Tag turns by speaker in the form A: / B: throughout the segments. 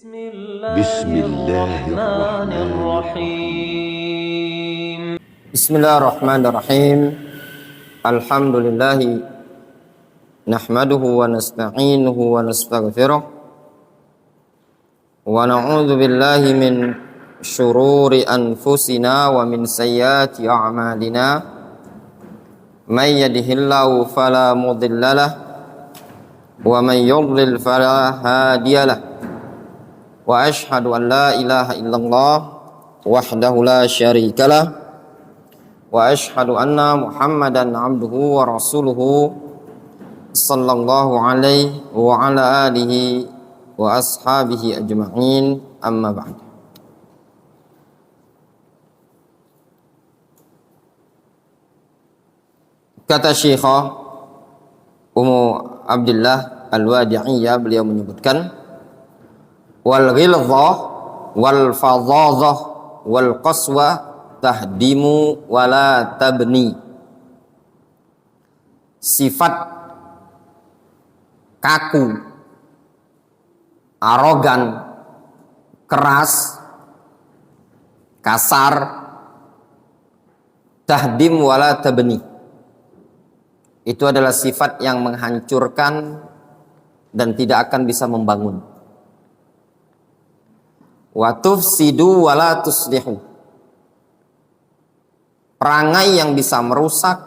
A: بسم الله الرحمن الرحيم
B: بسم الله الرحمن الرحيم الحمد لله نحمده ونستعينه ونستغفره ونعوذ بالله من شرور أنفسنا ومن سيئات أعمالنا من يهده الله فلا مضل له ومن يضلل فلا هادي له وأشهد أن لا إله إلا الله وحده لا شريك له وأشهد أن محمدا عبده ورسوله صلى الله عليه وعلى آله وأصحابه أجمعين أما بعد. Kata Syekhah Ummu Abdillah Al-Wadi'iyah, beliau menyebutkan wal ghilzah wal fadhadhah wal qaswa tahdimu wala tabni. Sifat kaku, arogan, keras, kasar, tahdim wala tabni, itu adalah sifat yang menghancurkan dan tidak akan bisa membangun. Wa tufsidu wala tuslihu, perangai yang bisa merusak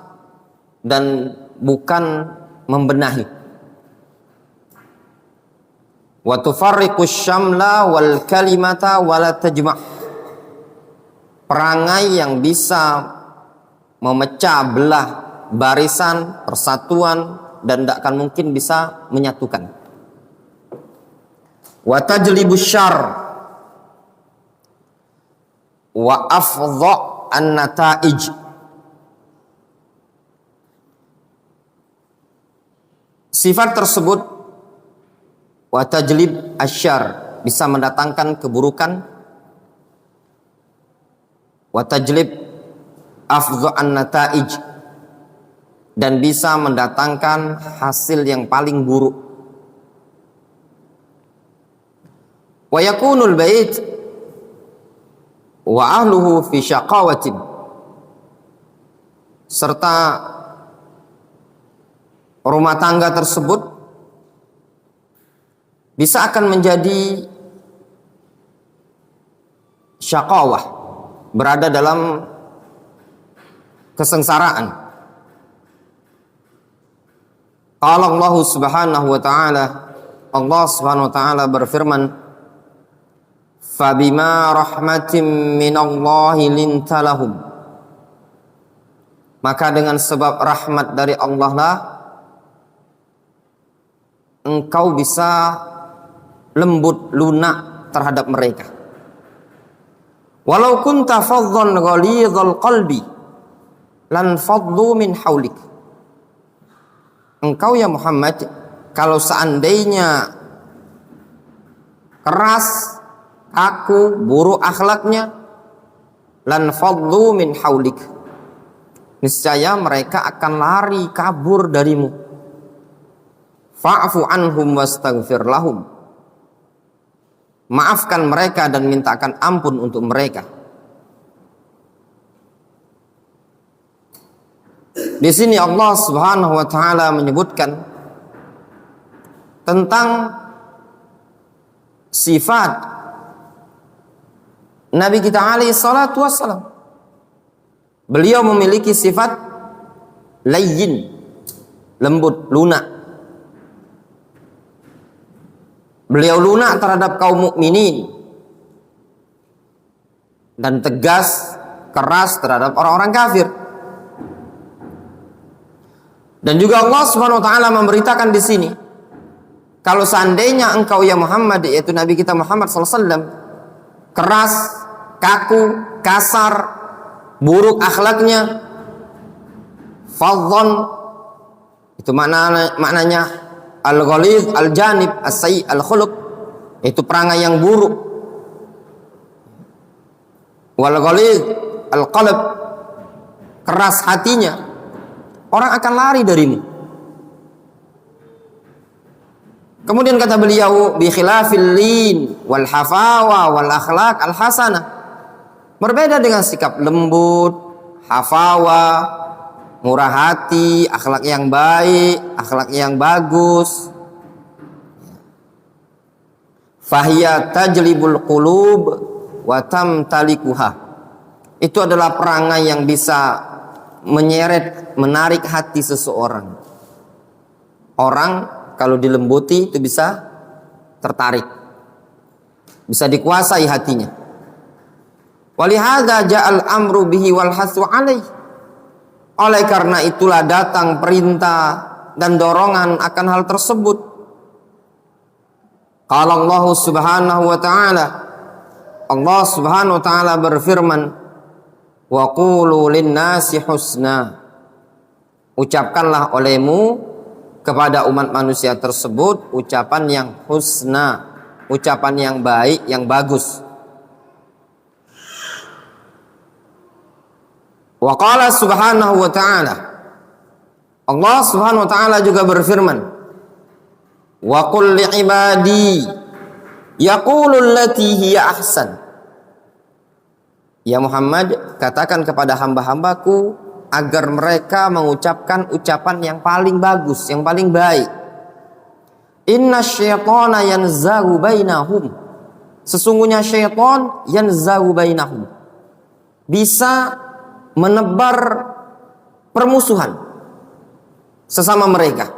B: dan bukan membenahi. Wa tufarriqus syamla wal kalimata wala tajma', perangai yang bisa memecah belah barisan, persatuan, dan tidak akan mungkin bisa menyatukan. Wa tajlibus syarr wa afdha an-nata'ij, sifat tersebut wa tajlib asyar, bisa mendatangkan keburukan, wa tajlib afdha an-nata'ij, dan bisa mendatangkan hasil yang paling buruk. Wa yakunul bait wa ahluhu fi syaqawatin, serta rumah tangga tersebut bisa akan menjadi syaqawah, berada dalam kesengsaraan. Qala Allah Subhanahu wa ta'ala, Allah Subhanahu wa ta'ala berfirman, fabima rahmatin minallahi lintalahum, maka dengan sebab rahmat dari Allah lah engkau bisa lembut lunak terhadap mereka. Walau kunta faddan ghalidhal qalbi lan faddu min haulik, engkau ya Muhammad, kalau seandainya keras, aku buruk akhlaknya, lan fadlu min haulik, niscaya mereka akan lari kabur darimu. Fa'fu anhum wastaghfir lahum, maafkan mereka dan mintakan ampun untuk mereka. Di sini Allah Subhanahu wa ta'ala menyebutkan tentang sifat Nabi kita alaihi salatu wassalam. Beliau memiliki sifat layyin, lembut, lunak. Beliau lunak terhadap kaum mukminin dan tegas, keras terhadap orang-orang kafir. Dan juga Allah Subhanahu wa taala memberitakan di sini, kalau seandainya engkau ya Muhammad, yaitu Nabi kita Muhammad sallallahu alaihi wasallam, keras, kaku, kasar, buruk akhlaknya, fadhon, itu maknanya al-ghalidh, al-janib, as-sayyi, al-khuluq, itu perangai yang buruk. Wal ghalidh, al-qalb, keras hatinya, orang akan lari darimu. Kemudian kata beliau, bi khilafil lin wal hafawa wal akhlaq al hasanah. Berbeda dengan sikap lembut, hafawa, murah hati, akhlak yang baik, akhlak yang bagus. Fahiya tajlibul qulub wa tamtalikuha. Itu adalah perangai yang bisa menyeret, menarik hati seseorang. Orang kalau dilembuti itu bisa tertarik, bisa dikuasai hatinya. Walihada ja'al amru bihi wal hasu alaih. Oleh karena itulah datang perintah dan dorongan akan hal tersebut. Qala Allah Subhanahu wa ta'ala, Allah Subhanahu wa ta'ala berfirman, wa qulu lin-nasi husna. Ucapkanlah olehmu kepada umat manusia tersebut ucapan yang husna, ucapan yang baik, yang bagus. Wa qala subhanahu wa ta'ala, Allah subhanahu wa ta'ala juga berfirman, wa qul li'ibadi yaqulu allati hiya ahsan. Ya Muhammad, katakan kepada hamba-hambaku agar mereka mengucapkan ucapan yang paling bagus, yang paling baik. Inna syaitana yanzagu bainahum. Sesungguhnya syaitan yanzagu bainahum, bisa menebar permusuhan sesama mereka.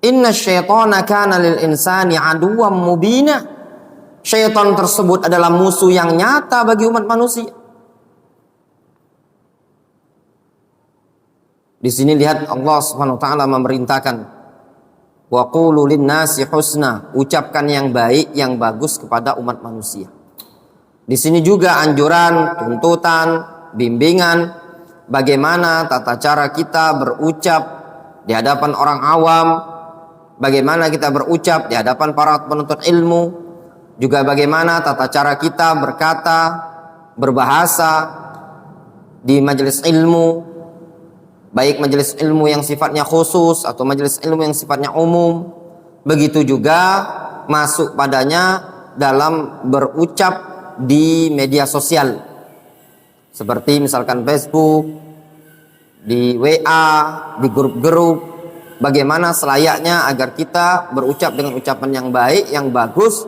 B: Inna syaitana kana lil insani aduwwan mubina. Syaitan tersebut adalah musuh yang nyata bagi umat manusia. Di sini lihat Allah Subhanahu wa taala memerintahkan wa qulu lin-nasi husna, ucapkan yang baik, yang bagus kepada umat manusia. Di sini juga anjuran, tuntutan, bimbingan bagaimana tata cara kita berucap di hadapan orang awam, bagaimana kita berucap di hadapan para penuntut ilmu, juga bagaimana tata cara kita berkata, berbahasa di majelis ilmu, baik majelis ilmu yang sifatnya khusus atau majelis ilmu yang sifatnya umum. Begitu juga masuk padanya dalam berucap di media sosial, seperti misalkan Facebook, di WA, di grup-grup. Bagaimana selayaknya agar kita berucap dengan ucapan yang baik, yang bagus,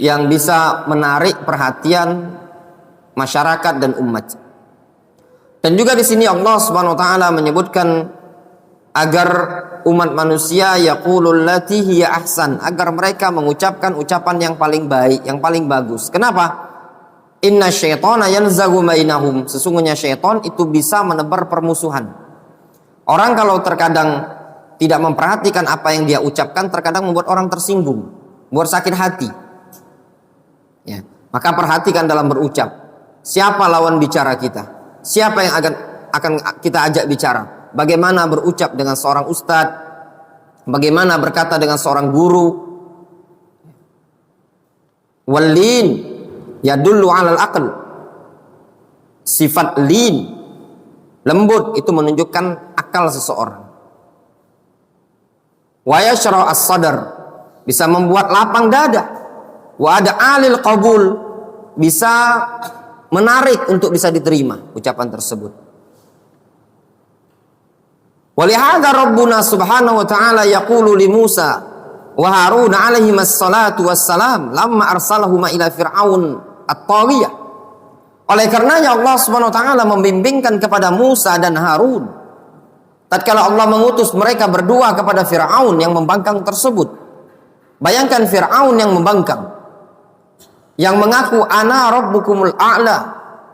B: yang bisa menarik perhatian masyarakat dan umat. Dan juga di sini Allah Subhanahu wa taala menyebutkan agar umat manusia yaqulul lati hiya ahsan, agar mereka mengucapkan ucapan yang paling baik, yang paling bagus. Kenapa? Inna syaitana yanzagu bainahum. Sesungguhnya syaitan itu bisa menebar permusuhan. Orang kalau terkadang tidak memperhatikan apa yang dia ucapkan, terkadang membuat orang tersinggung, membuat sakit hati. Ya, maka perhatikan dalam berucap. Siapa lawan bicara kita? Siapa yang akan kita ajak bicara? Bagaimana berucap dengan seorang ustadz? Bagaimana berkata dengan seorang guru? Wallin yadullu 'alal aql. Sifat lin, lembut, itu menunjukkan akal seseorang. Wa yashra as-sadr, bisa membuat lapang dada. Wa ada alil qabul, bisa menarik untuk bisa diterima ucapan tersebut. Walihada Rabbuna Subhanahu wa ta'ala yaqulu li Musa wa Harun alaihi wassalatu wassalam lamma arsalahuma ila Fir'aun at-taghiyah. Oleh karenanya Allah Subhanahu wa ta'ala membimbingkan kepada Musa dan Harun tatkala Allah mengutus mereka berdua kepada Fir'aun yang membangkang tersebut. Bayangkan Fir'aun yang membangkang, yang mengaku ana rabbukumul a'la,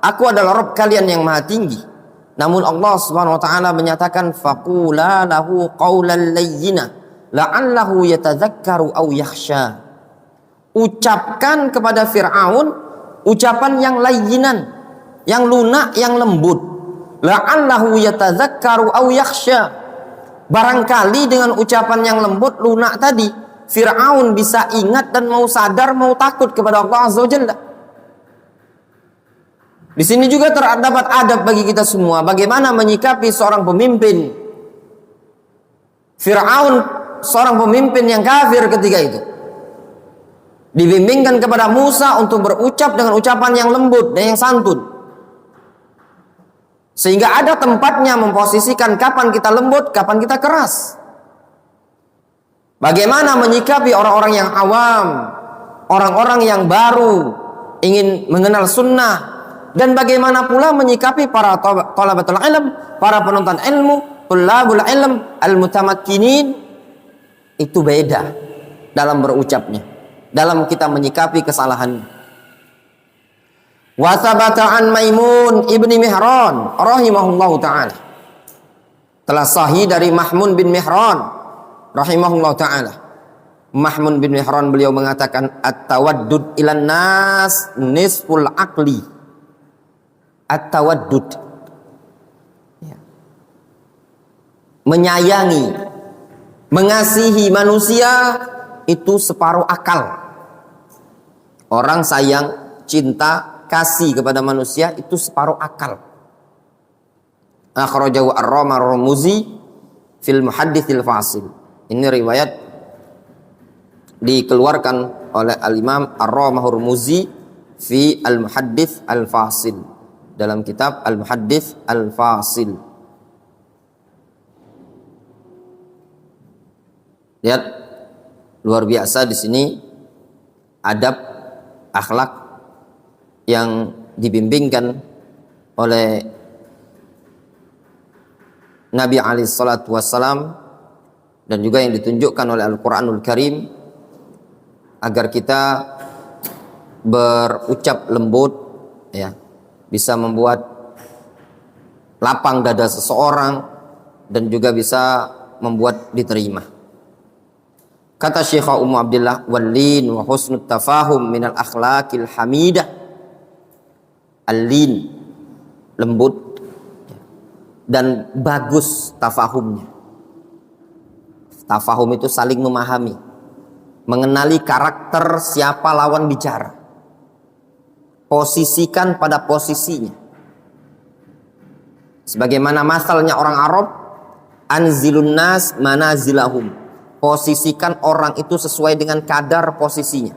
B: aku adalah Rabb kalian yang maha tinggi. Namun Allah Subhanahu wa taala menyatakan faqula lahu qaulan layyina la'allahu yatadzakkaru aw yakhsha. Ucapkan kepada Firaun ucapan yang layyinan, yang lunak, yang lembut. La'allahu yatadzakkaru aw yakhsha. Barangkali dengan ucapan yang lembut, lunak tadi, Fir'aun bisa ingat dan mau sadar, mau takut kepada Allah Azza wa Jalla. Di sini juga terdapat adab bagi kita semua, bagaimana menyikapi seorang pemimpin. Fir'aun seorang pemimpin yang kafir ketika itu. Dibimbingkan kepada Musa untuk berucap dengan ucapan yang lembut dan yang santun. Sehingga ada tempatnya memposisikan kapan kita lembut, kapan kita keras. Bagaimana menyikapi orang-orang yang awam, orang-orang yang baru ingin mengenal sunnah, dan bagaimana pula menyikapi para thalabatul ilm, para penuntut ilmu, tulabul ilm, al-mutamakkinin. Itu beda dalam berucapnya, dalam kita menyikapi kesalahan. Wa thabata an Maimun ibni Mihran rahimahullahu taala, telah sahih dari Mahmun bin Mihran rahimahullahu taala. Mahmun bin Mihran beliau mengatakan at-tawaddud ilan nas nisful aqli. At-tawaddud, menyayangi, mengasihi manusia itu separuh akal. Orang sayang, cinta, kasih kepada manusia itu separuh akal. Akhrajahu ar-Rumuzi fil Muhadditsil Fasil. Ini riwayat dikeluarkan oleh al-Imam ar-Rumuzi fi al-Muhaddits al-Fasil, dalam kitab al-Muhaddits al-Fasil. Lihat, luar biasa di sini adab akhlak yang dibimbingkan oleh Nabi alaihi salatu wassalam, dan juga yang ditunjukkan oleh Al-Quranul Karim, agar kita berucap lembut, ya, bisa membuat lapang dada seseorang dan juga bisa membuat diterima. Kata Syekh Ummu Abdillah, wallin wa husnut tafahum minal akhlaqil hamidah. Al-lin, lembut, dan bagus tafahumnya. Tafahum itu saling memahami, mengenali karakter siapa lawan bicara, posisikan pada posisinya. Sebagaimana masalnya orang Arab, anzilun nas manazilahum, posisikan orang itu sesuai dengan kadar posisinya.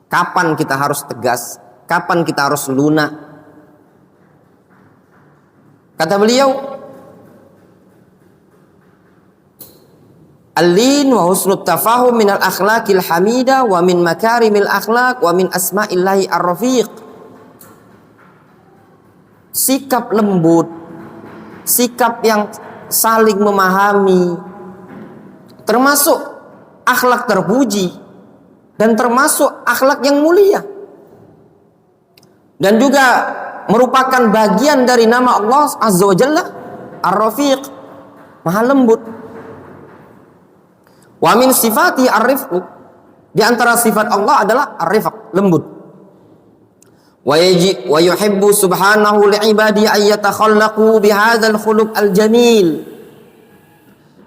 B: Kapan kita harus tegas, kapan kita harus lunak. Kata beliau, al-lin wa husnut tafahum minal akhlaqil hamida wa min makarimil akhlaq wa min asma'illahi ar-rafiq. Sikap lembut, sikap yang saling memahami, termasuk akhlak terpuji dan termasuk akhlak yang mulia, dan juga merupakan bagian dari nama Allah Azza wa Jalla, Ar-Rafiq, Maha Lembut. Wa min sifati ar-rifq, di antara sifat Allah adalah ar-rifq, lembut. Wa yuhibbu subhanahu li'ibadi an yatakhallaqu bihadzal khuluq al-jamil.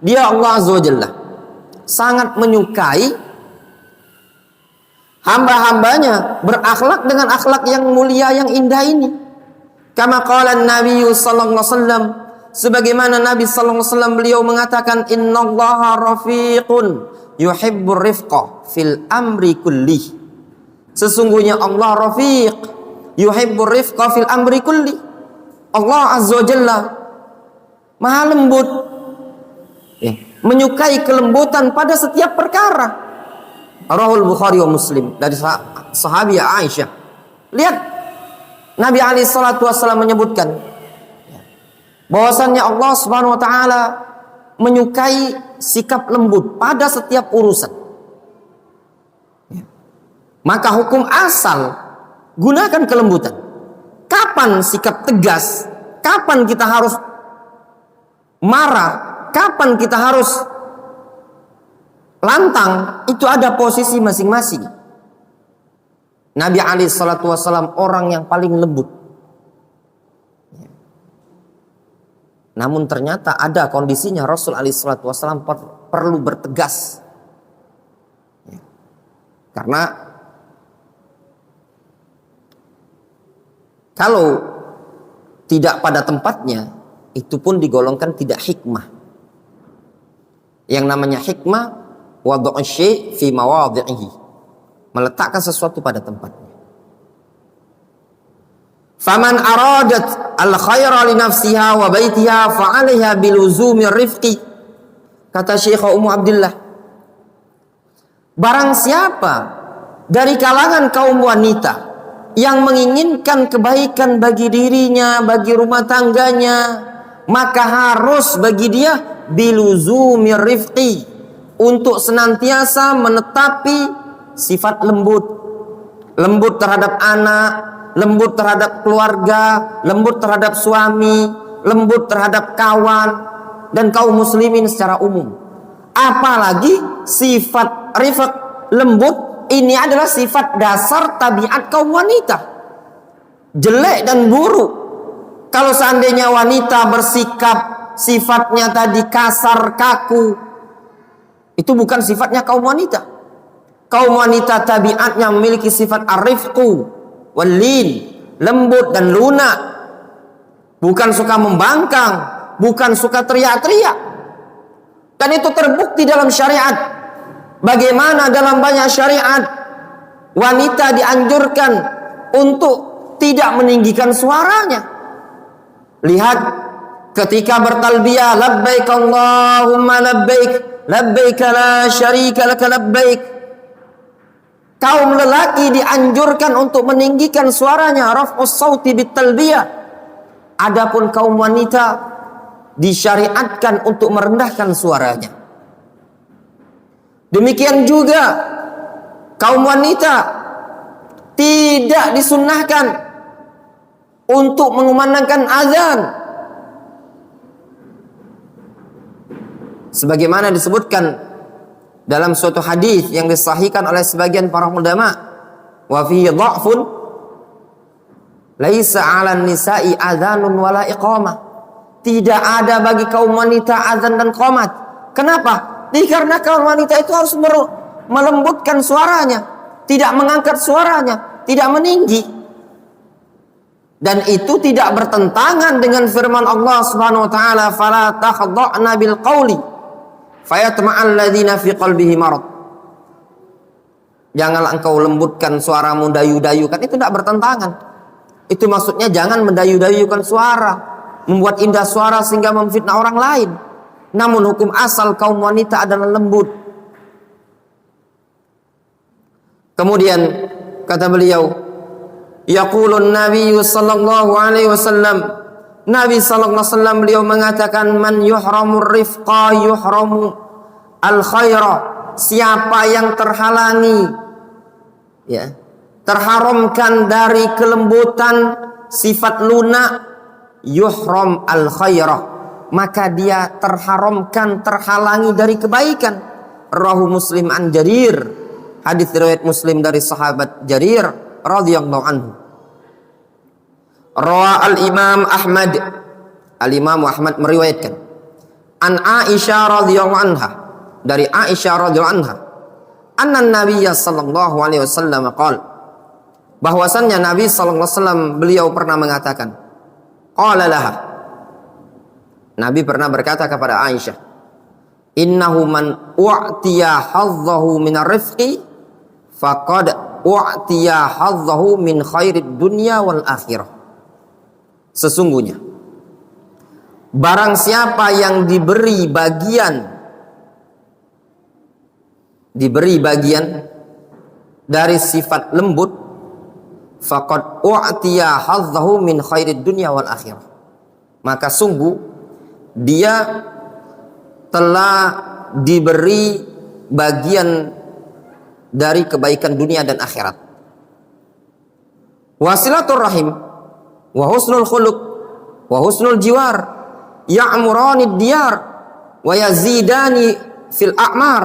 B: Dia Allah Azza wa Jalla sangat menyukai hamba-hambanya berakhlak dengan akhlak yang mulia, yang indah ini. Kama qala Nabi sallallahu alaihi wasallam, sebagaimana Nabi sallallahu alaihi wasallam beliau mengatakan, innallaha rafiqun yuhibbur rifqa fil amri kullih. Sesungguhnya Allah rafiq yuhibbur rifqa fil amri kullih. Allah Azza wa Jalla Maha lembut, menyukai kelembutan pada setiap perkara. Rawahul Bukhari wa Muslim, dari sahabiah Aisyah. Lihat, Nabi alaihi salatu wassalam menyebutkan bahwasannya Allah Subhanahu wa taala menyukai sikap lembut pada setiap urusan. Maka hukum asal, gunakan kelembutan. Kapan sikap tegas, kapan kita harus marah, kapan kita harus lantang, itu ada posisi masing-masing. Nabi alaihi salatu wassalam orang yang paling lembut. Namun ternyata ada kondisinya Rasul alaihi salatu wassalam perlu bertegas. Karena kalau tidak pada tempatnya, itu pun digolongkan tidak hikmah. Yang namanya hikmah Wad'u syai' fi mawadhi'ihi. Meletakkan sesuatu pada tempatnya. Faman aradat al-khaira li nafsiha wa baitiha fa 'alaiha biluzumi rifqi. Kata Syekh Ummu Abdillah, barang siapa dari kalangan kaum wanita yang menginginkan kebaikan bagi dirinya, bagi rumah tangganya, maka harus bagi dia biluzumi rifqi, untuk senantiasa menetapi sifat lembut. Lembut terhadap anak, lembut terhadap keluarga, lembut terhadap suami, lembut terhadap kawan dan kaum muslimin secara umum. Apalagi sifat rifq, lembut, ini adalah sifat dasar tabiat kaum wanita. Jelek dan buruk. Kalau seandainya wanita bersikap sifatnya tadi kasar, kaku, itu bukan sifatnya kaum wanita. Kaum wanita tabiatnya memiliki sifat arifqu walin, lembut dan lunak. Bukan suka membangkang, bukan suka teriak-teriak. Dan itu terbukti dalam syariat. Bagaimana dalam banyak syariat wanita dianjurkan untuk tidak meninggikan suaranya. Lihat ketika bertalbiyah, labbaik Allahumma labbaik, labbaik la syarika laka labbaik. Kaum lelaki dianjurkan untuk meninggikan suaranya, raf'us sauti bitalbiyah. Adapun kaum wanita disyariatkan untuk merendahkan suaranya. Demikian juga kaum wanita tidak disunnahkan untuk mengumandangkan azan, sebagaimana disebutkan dalam suatu hadis yang disahihkan oleh sebagian para ulama, wa fihi dha'fun laisa 'alan nisa'i adzanun wala iqamah. Tidak ada bagi kaum wanita azan dan qomat. Kenapa? Karena kaum wanita itu harus melembutkan suaranya, tidak mengangkat suaranya, tidak meninggi. Dan itu tidak bertentangan dengan firman Allah Subhanahu wa taala, fala takhdha'na bil qawli fayatma'al ladzina fi qalbihi marad. Janganlah engkau lembutkan suaramu, dayu-dayukan, itu tidak bertentangan. Itu maksudnya jangan mendayu-dayukan suara, membuat indah suara sehingga memfitnah orang lain. Namun hukum asal kaum wanita adalah lembut. Kemudian kata beliau, yaqulun Nabi sallallahu alaihi wasallam, Nabi sallallahu alaihi wasallam beliau mengatakan, man yuhramur rifqa yuhramu al khaira. Siapa yang terhalangi, ya, terharamkan dari kelembutan, sifat lunak, yuhram al khairah, maka dia terharamkan, terhalangi dari kebaikan. Rawahu Muslim an Jarir, hadis riwayat Muslim dari sahabat Jarir radhiyallahu anhu. Rawa al Imam Ahmad, al Imam Ahmad meriwayatkan an Aisyah radhiyallahu anha, dari Aisyah radhiyallahu anha, anna Nabiyya sallallahu alaihi wasallam qala, bahwasannya Nabi sallallahu alaihi wasallam beliau pernah mengatakan, qala laha, Nabi pernah berkata kepada Aisyah, innahu man u'tiya hadzahu min ar-rifqi faqad u'tiya hadzahu min khairid dunya wal akhirah. Sesungguhnya barang siapa yang diberi bagian dari sifat lembut, faqad u'tiya hadzahu min khairid dunya wal akhirah, maka sungguh dia telah diberi bagian dari kebaikan dunia dan akhirat. Wasilatur rahim wa husnul khuluq wa husnul jiwar ya'murani diyar wa yazidani fil a'mar.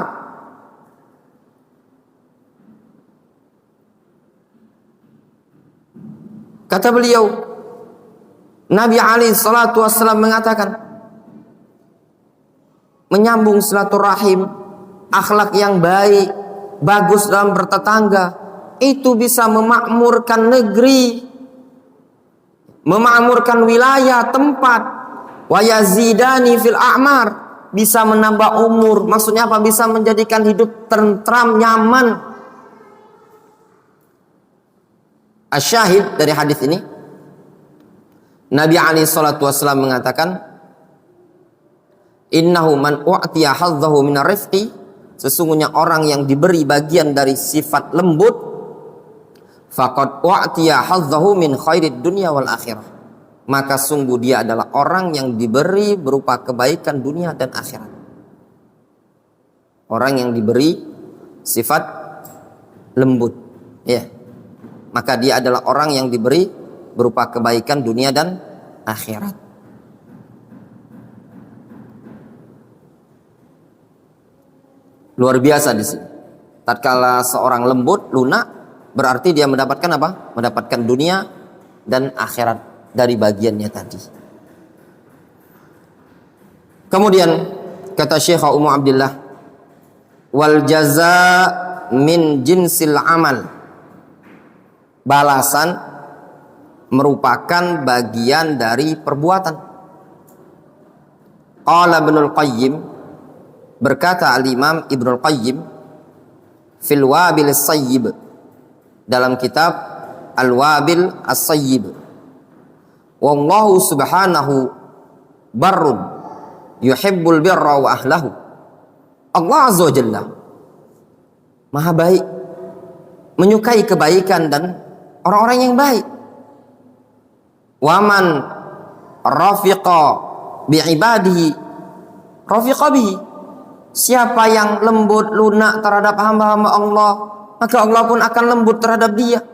B: Kata beliau, Nabi alaihi salatu wassalam mengatakan, menyambung silaturahim, akhlak yang baik, bagus dalam bertetangga, itu bisa memakmurkan negeri, memakmurkan wilayah, tempat, wa yazidani fil a'mar, bisa menambah umur. Maksudnya apa? Bisa menjadikan hidup tentram, nyaman. Asyahid dari hadis ini, Nabi alaihi salatu wasallam mengatakan, innahu man u'tiya hadzahu minar rifqi, sesungguhnya orang yang diberi bagian dari sifat lembut, faqad u'tiya hadzahu min khairid dunya wal akhirah, maka sungguh dia adalah orang yang diberi berupa kebaikan dunia dan akhirat. Orang yang diberi sifat lembut, ya, maka dia adalah orang yang diberi berupa kebaikan dunia dan akhirat. Luar biasa di sini. Tatkala seorang lembut, lunak, berarti dia mendapatkan apa? Mendapatkan dunia dan akhirat dari bagiannya tadi. Kemudian kata Syekh Ummu Abdillah, wal jaza min jinsil amal. Balasan merupakan bagian dari perbuatan. Qala Ibnul Qayyim, berkata al-Imam Ibnul Qayyim fil Wabil As-Sayyib, dalam kitab Al-Wabil As-Sayyib, wallahu subhanahu barrun yuhibbul birra wa ahlahu. Allah azza wa jalla maha baik, menyukai kebaikan dan orang-orang yang baik. Waman rafiqa bi'ibadihi rafiqa bihi, siapa yang lembut lunak terhadap hamba-hamba Allah, maka Allah pun akan lembut terhadap dia.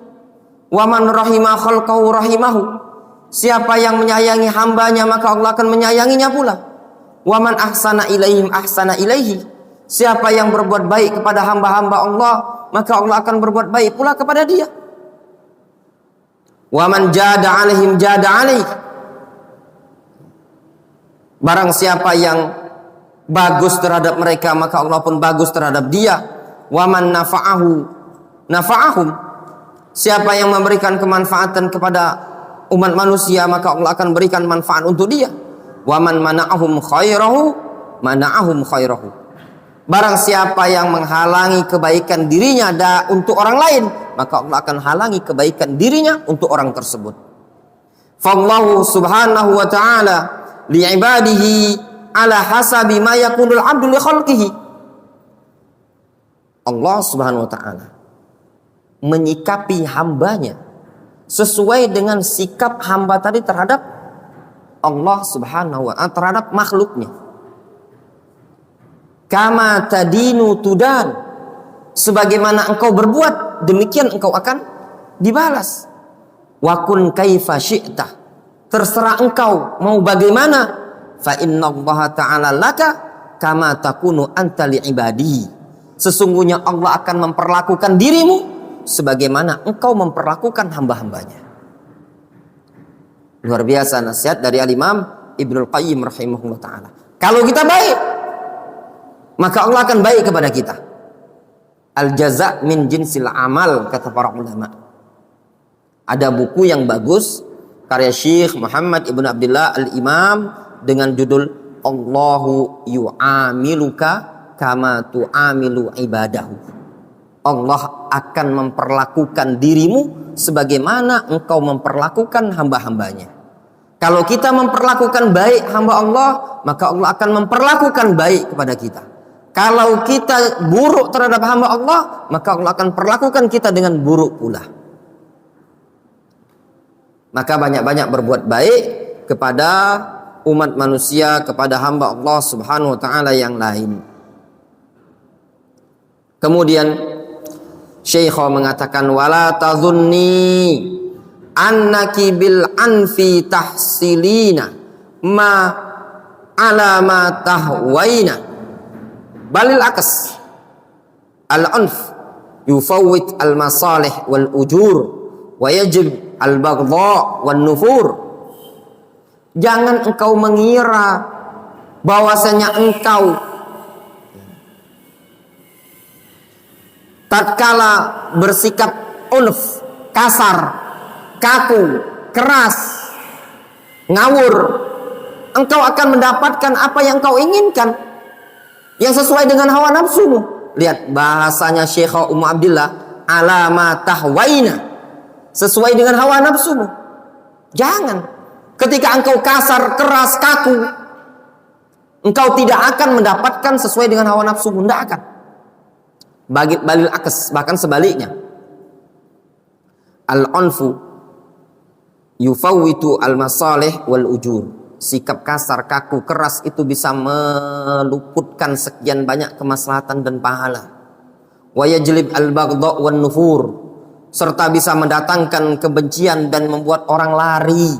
B: Waman rahima khalqahu rahimahu, siapa yang menyayangi hambanya, maka Allah akan menyayanginya pula. Waman ahsana ilaihim ahsana ilaihi, siapa yang berbuat baik kepada hamba-hamba Allah, maka Allah akan berbuat baik pula kepada dia. Waman jada alaihim jada alaih, barang siapa yang bagus terhadap mereka, maka Allah pun bagus terhadap dia. Waman nafa'ahu nafa'ahum, siapa yang memberikan kemanfaatan kepada umat manusia, maka Allah akan berikan manfaat untuk dia. Waman mana'ahum khairahu mana'ahum khairahu, barang siapa yang menghalangi kebaikan dirinya untuk orang lain, maka Allah akan halangi kebaikan dirinya untuk orang tersebut. Fallahu subhanahu wa ta'ala li'ibadihi ala hasabi ma yakunul abdu li khalqihi. Allah subhanahu wa ta'ala menyikapi hambanya sesuai dengan sikap hamba tadi terhadap Allah subhanahu wa ta'ala, terhadap makhluknya. Kama tadinu tudan, sebagaimana engkau berbuat, demikian engkau akan dibalas. Wa kun kaifa syi'ta, terserah engkau mau bagaimana. Fa innallaha ta'ala laka kama takunu anta li ibadihi, sesungguhnya Allah akan memperlakukan dirimu sebagaimana engkau memperlakukan hamba-hambanya. Luar biasa nasihat dari al-Imam Ibnul Qayyim rahimahullah ta'ala. Kalau kita baik, maka Allah akan baik kepada kita. Al-jaza' min jinsil amal, kata para ulama. Ada buku yang bagus karya Syekh Muhammad Ibn Abdillah Al-Imam dengan judul Allahu yu'amiluka kama tu'amilu ibadahu. Allah akan memperlakukan dirimu sebagaimana engkau memperlakukan hamba-hambanya. Kalau kita memperlakukan baik hamba Allah, maka Allah akan memperlakukan baik kepada kita. Kalau kita buruk terhadap hamba Allah, maka Allah akan perlakukan kita dengan buruk pula. Maka banyak-banyak berbuat baik kepada umat manusia, kepada hamba Allah subhanahu wa ta'ala yang lain. Kemudian Syekh mengatakan, wala tazunni annaki bil anfi tahsilina ma ala ma tahwaina, balil akas al anf yufawwit al masalih wal ujur wa yajib al baghdha wan nufur. Jangan engkau mengira bahwasanya engkau tatkala bersikap unf, kasar, kaku, keras, ngawur, engkau akan mendapatkan apa yang engkau inginkan, yang sesuai dengan hawa nafsumu. Lihat bahasanya Syekh Ummu Abdillah, ala ma tahwaina, sesuai dengan hawa nafsumu. Jangan ketika engkau kasar, keras, kaku, engkau tidak akan mendapatkan sesuai dengan hawa nafsumu, tidak akan. Balil akes, bahkan sebaliknya. Al-unfu yufawwitu al-masalih wal ujur. Sikap kasar, kaku, keras itu bisa meluputkan sekian banyak kemaslahatan dan pahala. Wa yajlib al-baghdha wan nufur, serta bisa mendatangkan kebencian dan membuat orang lari.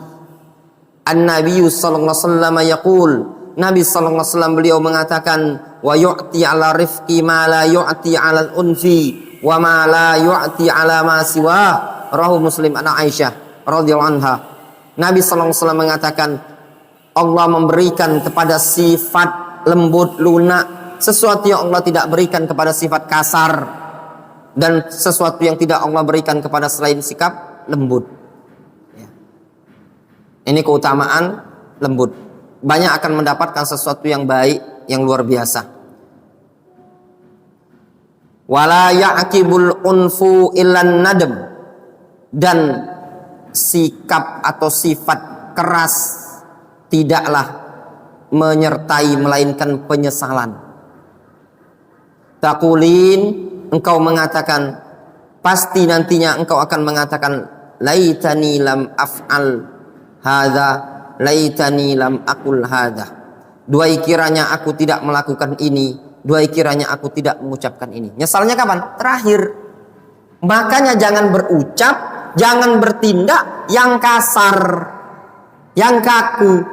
B: An-Nabi sallallahu alaihi wasallam yaqul, Nabi sallallahu alaihi wasallam beliau mengatakan, wa yu'ti 'ala rifqi ma la yu'ti 'ala al-unfi wa ma la yu'ti 'ala ma siwah. Rawahu Muslim an Aisyah radhiyallahu anha. Nabi sallallahu alaihi wasallam mengatakan, Allah memberikan kepada sifat lembut, lunak, sesuatu yang Allah tidak berikan kepada sifat kasar, dan sesuatu yang tidak Allah berikan kepada selain sikap lembut. Ini keutamaan lembut. Banyak akan mendapatkan sesuatu yang baik, yang luar biasa. Wala ya'qibul unfu illan nadam, dan sikap atau sifat keras tidaklah menyertai melainkan penyesalan. Taqulin, engkau mengatakan, pasti nantinya engkau akan mengatakan, laitani lam af'al hadza, laitani lam aqul hadza. Duai kiranya aku tidak melakukan ini, duai kiranya aku tidak mengucapkan ini. Nyesalnya kapan? Terakhir. Makanya jangan berucap, jangan bertindak yang kasar, yang kaku.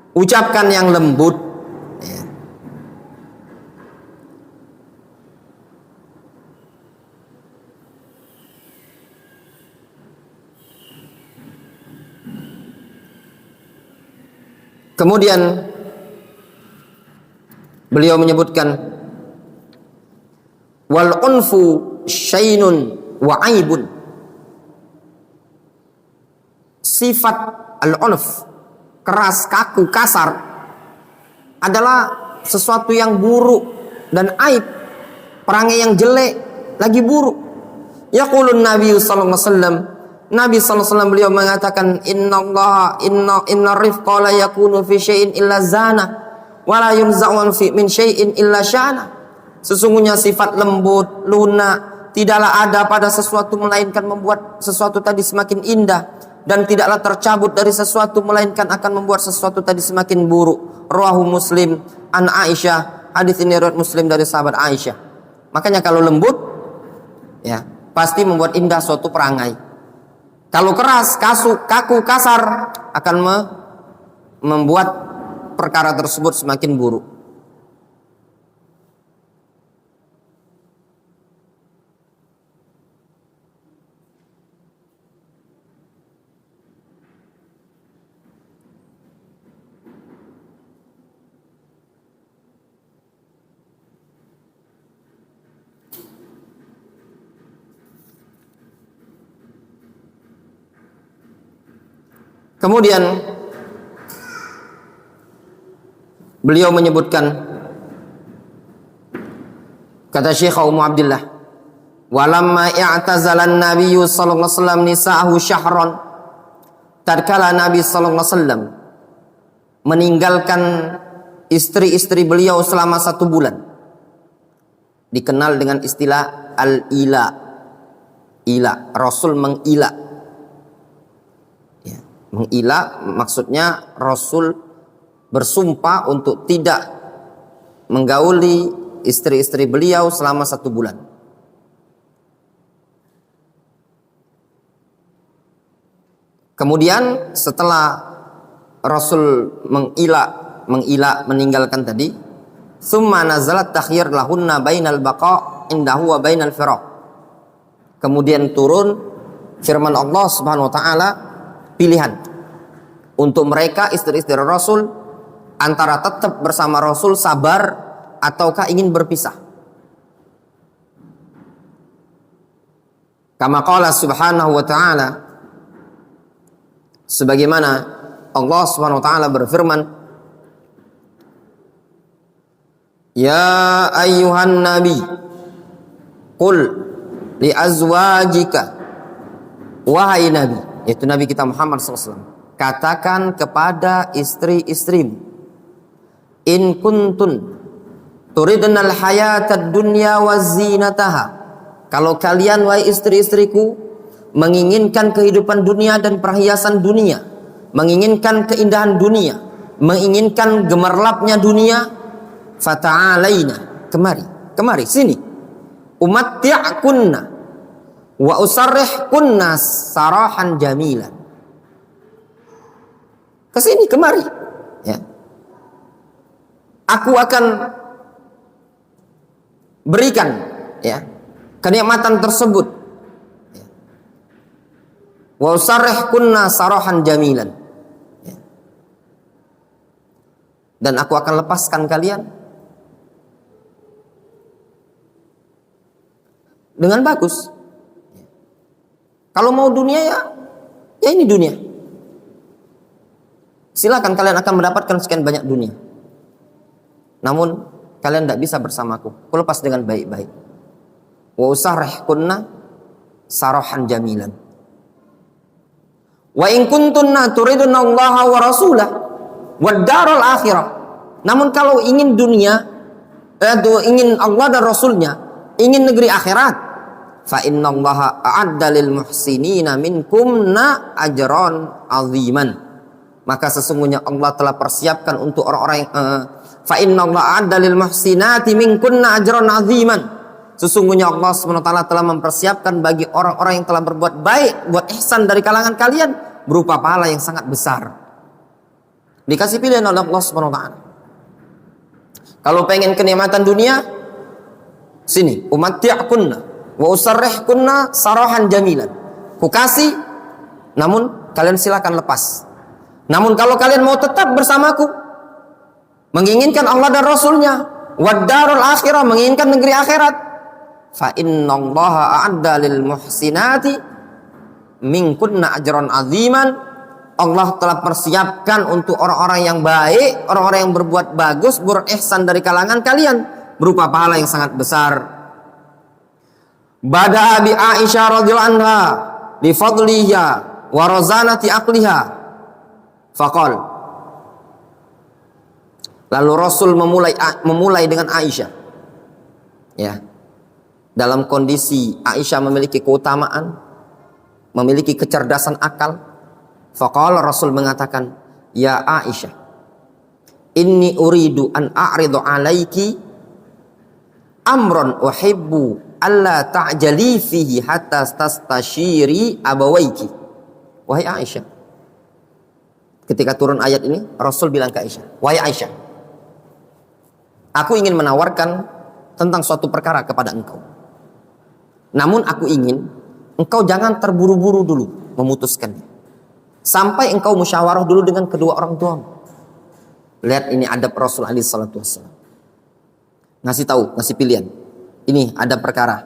B: Ucapkan yang lembut. Kemudian beliau menyebutkan, wal unfu syainun wa aibun. Sifat al-unf, keras, kaku, kasar, adalah sesuatu yang buruk dan aib, perangai yang jelek, lagi buruk. Yaqulun Nabi sallallahu alaihi wasallam, Nabi sallallahu alaihi wasallam beliau mengatakan, inna rifqa la yakunu fi syai'in illa zana wa la yunza'u min syai'in illa syana. Sesungguhnya sifat lembut, lunak tidaklah ada pada sesuatu melainkan membuat sesuatu tadi semakin indah, dan tidaklah tercabut dari sesuatu melainkan akan membuat sesuatu tadi semakin buruk. Rawahu Muslim an Aisyah. Hadis ini riwayat Muslim dari sahabat Aisyah. Makanya kalau lembut, ya pasti membuat indah suatu perangai. Kalau keras, kaku, kasar, akan membuat perkara tersebut semakin buruk. Kemudian beliau menyebutkan, kata Syekh Ummu Abdillah, walamma i'tazalan nabiyyu sallallahu alaihi wasallam nisa'ahu syahran, tatkala Nabi sallallahu alaihi wasallam meninggalkan istri-istri beliau selama 1 bulan, dikenal dengan istilah al-ila. Ila, Rasul mengila. Mengila maksudnya Rasul bersumpah untuk tidak menggauli istri-istri beliau selama 1 bulan. Kemudian setelah Rasul mengila meninggalkan tadi, summa nazalat takhyir lahunna bainal baqa indahu wa bainal firaq. Kemudian turun firman Allah Subhanahu wa taala, pilihan untuk mereka istri-istri Rasul antara tetap bersama Rasul sabar ataukah ingin berpisah. Kama qala subhanahu wa ta'ala, sebagaimana Allah Subhanahu wa taala berfirman, Ya ayyuhan nabi qul li azwajika, wahai nabi, yaitu nabi kita Muhammad SAW, katakan kepada istri-istrimu, in kuntun turidnal hayatad dunya wa zinataha, kalau kalian wahai istri-istriku menginginkan kehidupan dunia dan perhiasan dunia, menginginkan keindahan dunia, menginginkan gemerlapnya dunia, fata'alaina, kemari sini, umatti'kunna wa usarrihkunna sarahan jamilan, kesini, kemari, ya. Aku akan berikan, ya, kenikmatan tersebut, ya. Wa usarrihkunna sarahan jamilan, ya. Dan aku akan lepaskan kalian dengan bagus. Kalau mau dunia, ya ini dunia. Silakan, kalian akan mendapatkan sekian banyak dunia. Namun kalian tidak bisa bersamaku. Aku lepas dengan baik-baik. Wa usarrihkunna sarahan jamilan. Wa in kuntunna turidunna Allah wa rasulah wad daral akhirah. Namun kalau ingin dunia, ingin Allah dan Rasulnya, ingin negeri akhirat, fa innallaha a'adda lil muhsinina minkumna ajran aziman, maka sesungguhnya Allah telah persiapkan untuk orang-orang yang fa innallaha a'adda lil muhsinati minkunna ajran aziman, sesungguhnya Allah SWT telah mempersiapkan bagi orang-orang yang telah berbuat baik, buat ihsan dari kalangan kalian, berupa pahala yang sangat besar. Dikasih pilihan oleh Allah SWT. Kalau pengen kenikmatan dunia, sini, umatti'kunna wa usarrihkunna sarahan jamilan. Ku kasih, namun kalian silakan lepas. Namun kalau kalian mau tetap bersamaku, menginginkan Allah dan Rasulnya, wad darul akhirah, menginginkan negeri akhirat, fa innallaha a'adda lil muhsinati minkunna ajran aziman, Allah telah persiapkan untuk orang-orang yang baik, orang-orang yang berbuat bagus, berihsan dari kalangan kalian, berupa pahala yang sangat besar. Bada'a bi Aisyah radhiyallahu anha bi fadliha wa razanati aqliha faqal, lalu Rasul memulai dengan Aisyah, ya, dalam kondisi Aisyah memiliki keutamaan, memiliki kecerdasan akal. Faqala, Rasul mengatakan, ya Aisyah, inni uridu an a'ridu alaiki amron uhibbu alla ta'jali fihi hatta tastashiri abawaiki. Wahai Aisyah, ketika turun ayat ini, Rasul bilang ke Aisyah, wahai Aisyah, aku ingin menawarkan tentang suatu perkara kepada engkau. Namun aku ingin engkau jangan terburu-buru dulu memutuskannya, sampai engkau musyawarah dulu dengan kedua orang tuamu. Lihat, ini adab Rasul alaihi salatu wassalam. Ngasih tahu, ngasih pilihan. Ini ada perkara,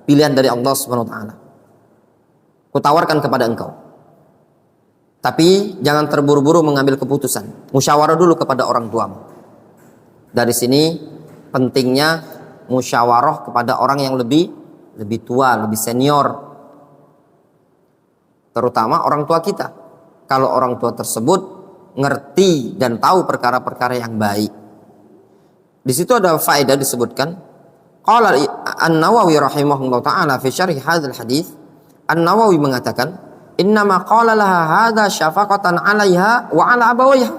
B: pilihan dari Allah Subhanahu wa taala. Kutawarkan kepada engkau. Tapi jangan terburu-buru mengambil keputusan. Musyawarah dulu kepada orang tuamu. Dari sini pentingnya musyawarah kepada orang yang lebih tua, lebih senior. Terutama orang tua kita. Kalau orang tua tersebut ngerti dan tahu perkara-perkara yang baik. Di situ ada faedah disebutkan. Qala An-Nawawi rahimahullah ta'ala fi syarh hadzal hadits, An-Nawawi mengatakan, innama qala laha hadza syafaqatan 'alaiha wa 'ala abawayha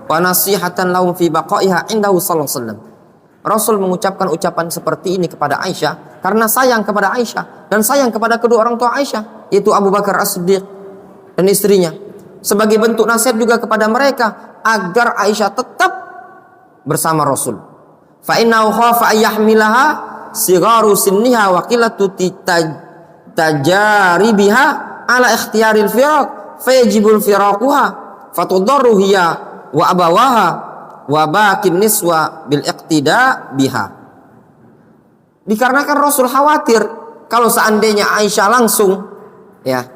B: wa nasihatan lahum fi baqaiha indahu sallallahu alaihi wasallam. Rasul mengucapkan ucapan seperti ini kepada Aisyah karena sayang kepada Aisyah dan sayang kepada kedua orang tua Aisyah, yaitu Abu Bakar As-Siddiq dan istrinya, sebagai bentuk nasihat juga kepada mereka agar Aisyah tetap bersama Rasul. Fa innahu khafa ayyahmilaha sigaru sinniha wa qillatu tajaribiha ala ikhtiyaril firaq fayajibul firaquha fatudarru hiya wa abawaha wa baqin niswa bil iqtida biha. Dikarenakan Rasul khawatir kalau seandainya Aisyah langsung, ya,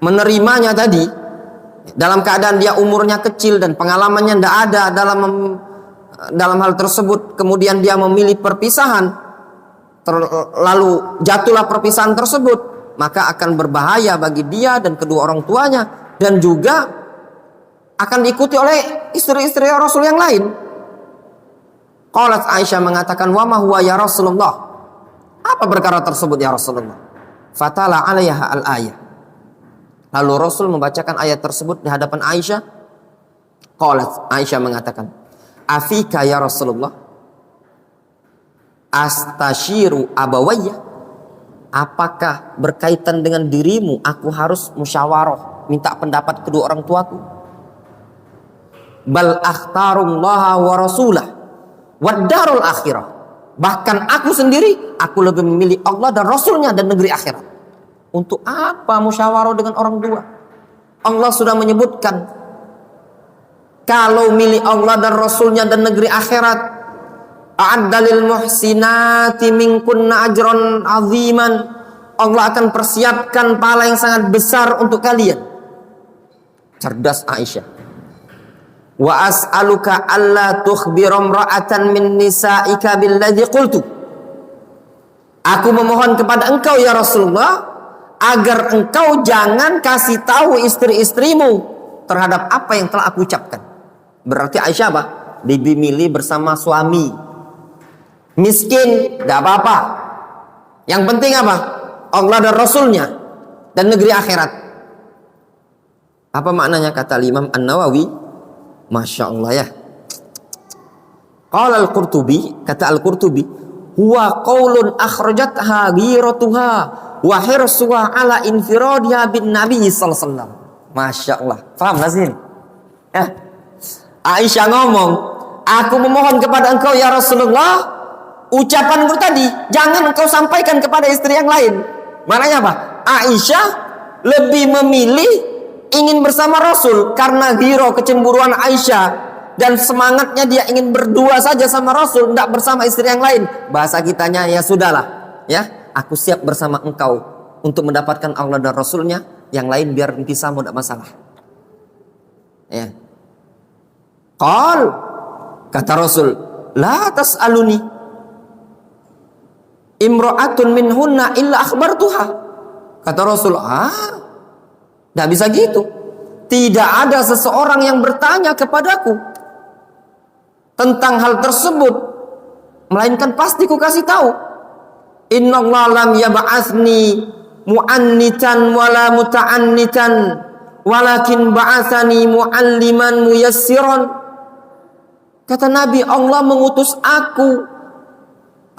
B: menerimanya tadi dalam keadaan dia umurnya kecil dan pengalamannya tidak ada dalam dalam hal tersebut kemudian dia memilih perpisahan, lalu jatuhlah perpisahan tersebut, maka akan berbahaya bagi dia dan kedua orang tuanya, dan juga akan diikuti oleh istri-istri Rasul yang lain. Qalat Aisyah mengatakan, wa ma huwa ya Rasulullah, apa perkara tersebut ya Rasulullah? Fatala alaiha al-ayah, lalu Rasul membacakan ayat tersebut di hadapan Aisyah. Qalat Aisyah mengatakan, afika ya Rasulullah astashiru abawayya, apakah berkaitan dengan dirimu aku harus musyawarah minta pendapat kedua orang tuaku? Bal akhtarullaha wa rasulah wad darul akhirah, bahkan aku sendiri aku lebih memilih Allah dan Rasulnya dan negeri akhirat. Untuk apa musyawarah dengan orang tua? Allah sudah menyebutkan kalau milih Allah dan Rasulnya dan negeri akhirat, a'addalil muhsinati minkunna ajran aziman, Allah akan persiapkan pahala yang sangat besar untuk kalian. Cerdas Aisyah. Wa as'aluka alla tukhbira imra'atan min nisa'ika billadzi qultu, aku memohon kepada engkau ya Rasulullah agar engkau jangan kasih tahu istri-istrimu terhadap apa yang telah aku ucapkan. Berarti Aisyah apa? Lebih milih bersama suami. Miskin gak apa-apa, yang penting apa? Allah dan Rasulnya dan negeri akhirat. Apa maknanya kata Imam An-Nawawi? Masya Allah ya. Qala Al-Qurtubi, kata Al-Qurtubi, huwa qaulun akhrajatha ghiratuha wa hirsuha ala infiradiha bin Nabi sallallahu alaihi wasallam. Masya Allah. Paham gak sih? Aisyah ngomong, aku memohon kepada engkau ya Rasulullah, ucapanku tadi jangan engkau sampaikan kepada istri yang lain. Maknanya apa? Aisyah lebih memilih ingin bersama Rasul karena giro kecemburuan Aisyah dan semangatnya dia ingin berdua saja sama Rasul, tidak bersama istri yang lain. Bahasa kitanya ya sudahlah ya, aku siap bersama engkau untuk mendapatkan Allah dan Rasulnya, yang lain biar pisah, tidak masalah ya. Qal, kata Rasul, la tas'aluni imra'atun minhunna illa akhbartuha. Kata Rasul, tidak bisa gitu. Tidak ada seseorang yang bertanya kepadaku tentang hal tersebut, melainkan pasti ku kasih tahu. Innallaha lam yab'atsni mu'annitan wala muta'annitan, walakin ba'atsani mu'alliman muyassiran. Kata Nabi, Allah mengutus aku,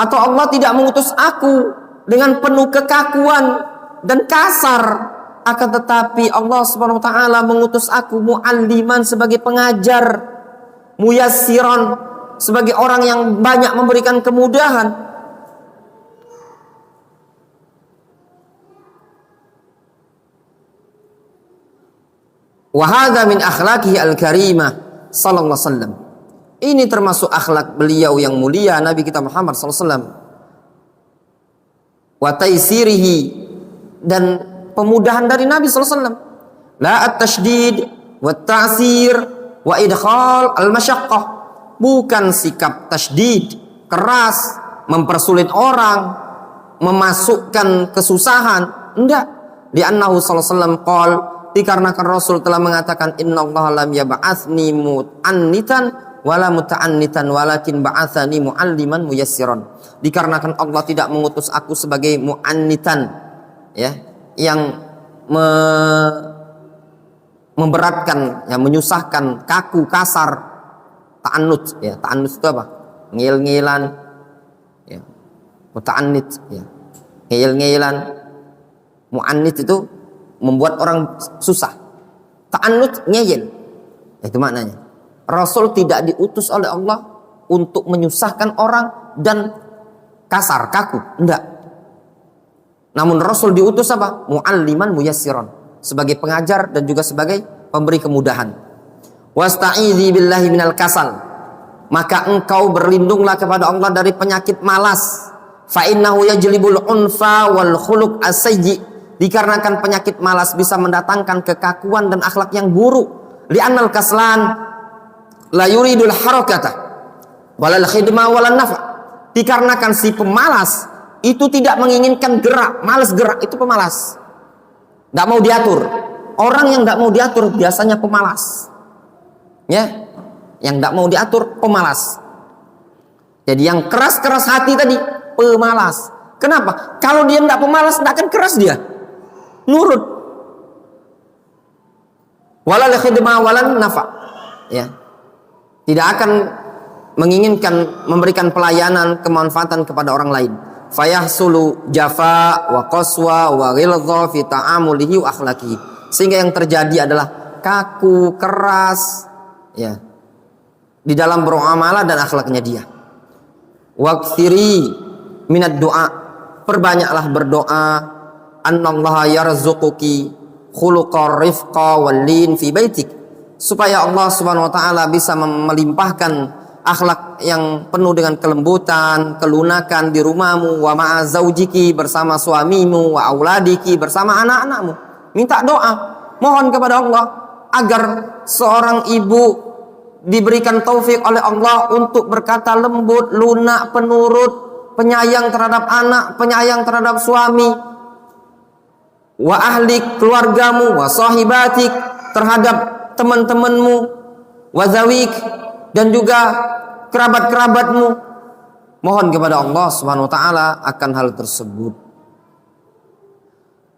B: atau Allah tidak mengutus aku dengan penuh kekakuan dan kasar, akan tetapi Allah Subhanahu wa taala mengutus aku mu'alliman sebagai pengajar, muyassiran sebagai orang yang banyak memberikan kemudahan. Wa hadza min akhlaqihi al-karimah sallallahu alaihi wasallam. Ini termasuk akhlak beliau yang mulia, Nabi kita Muhammad sallallahu alaihi wasallam. Wa taysirihi, dan pemudahan dari Nabi sallallahu alaihi wasallam. La at-tashdid wa at-ta'sir wa idkhal al-masyaqqah. Bukan sikap tasydid, keras, mempersulit orang, memasukkan kesusahan. Enggak. Li'annahu sallallahu alaihi wasallam qol, dikarenakan Rasul telah mengatakan, innallaha lam yab'atsni mu'annitan wala muta'annitan walakin ba'atsani mu'alliman muyassiran. Dikarenakan Allah tidak mengutus aku sebagai mu'annitan ya, yang memberatkan, yang menyusahkan, kaku, kasar, ta'annut ya. Ta'annut itu apa? Ngil-ngilan ya. Muta'annit ya, ngil-ngilan. Mu'annit itu membuat orang susah. Ta'annut ngeyel, itu maknanya. Rasul tidak diutus oleh Allah untuk menyusahkan orang dan kasar, kaku, enggak. Namun Rasul diutus apa? Mu'alliman muyassiran, sebagai pengajar dan juga sebagai pemberi kemudahan. Wasta'idzi billahi minal kasal, maka engkau berlindunglah kepada Allah dari penyakit malas. Fa innahu yajlibul unfa wal khuluq as-sayyi, dikarenakan penyakit malas bisa mendatangkan kekakuan dan akhlak yang buruk. Li'annal kaslan la yuridul harakata Walal khidmah walan nafa. Dikarenakan si pemalas itu tidak menginginkan gerak, malas gerak, itu pemalas. Tidak mau diatur. Orang yang tidak mau diatur biasanya pemalas. Ya, yang tidak mau diatur pemalas. Jadi yang keras-keras hati tadi pemalas. Kenapa? Kalau dia tidak pemalas, tidak akan keras dia. Nurut. Walal khidmah walan nafa. Ya. Tidak akan menginginkan memberikan pelayanan kemanfaatan kepada orang lain. Fayahsulu jafa wa qaswa wa ghilza fi ta'amulihi wa akhlaqihi. Sehingga yang terjadi adalah kaku, keras, ya, di dalam bermuamalah dan akhlaknya dia. Waqthiri minad doa, perbanyaklah berdoa. Annallaha yarzuquki khuluqar rifqa wal lin fi baitik, supaya Allah Subhanahu wa taala bisa melimpahkan akhlak yang penuh dengan kelembutan, kelunakan di rumahmu, wa ma'a zaujiki, bersama suamimu, wa auladiki, bersama anak-anakmu. Minta doa, mohon kepada Allah agar seorang ibu diberikan taufik oleh Allah untuk berkata lembut, lunak, penurut, penyayang terhadap anak, penyayang terhadap suami, wa ahlik, keluargamu, wa sahibatik, terhadap teman-temanmu, wa zawik, dan juga kerabat-kerabatmu. Mohon kepada Allah Subhanahu wa taala akan hal tersebut.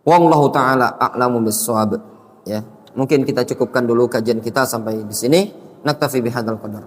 B: Wallahu taala a'lamu bis-shawab. Ya, mungkin kita cukupkan dulu kajian kita sampai di sini. Naktafi bihadzal qadar.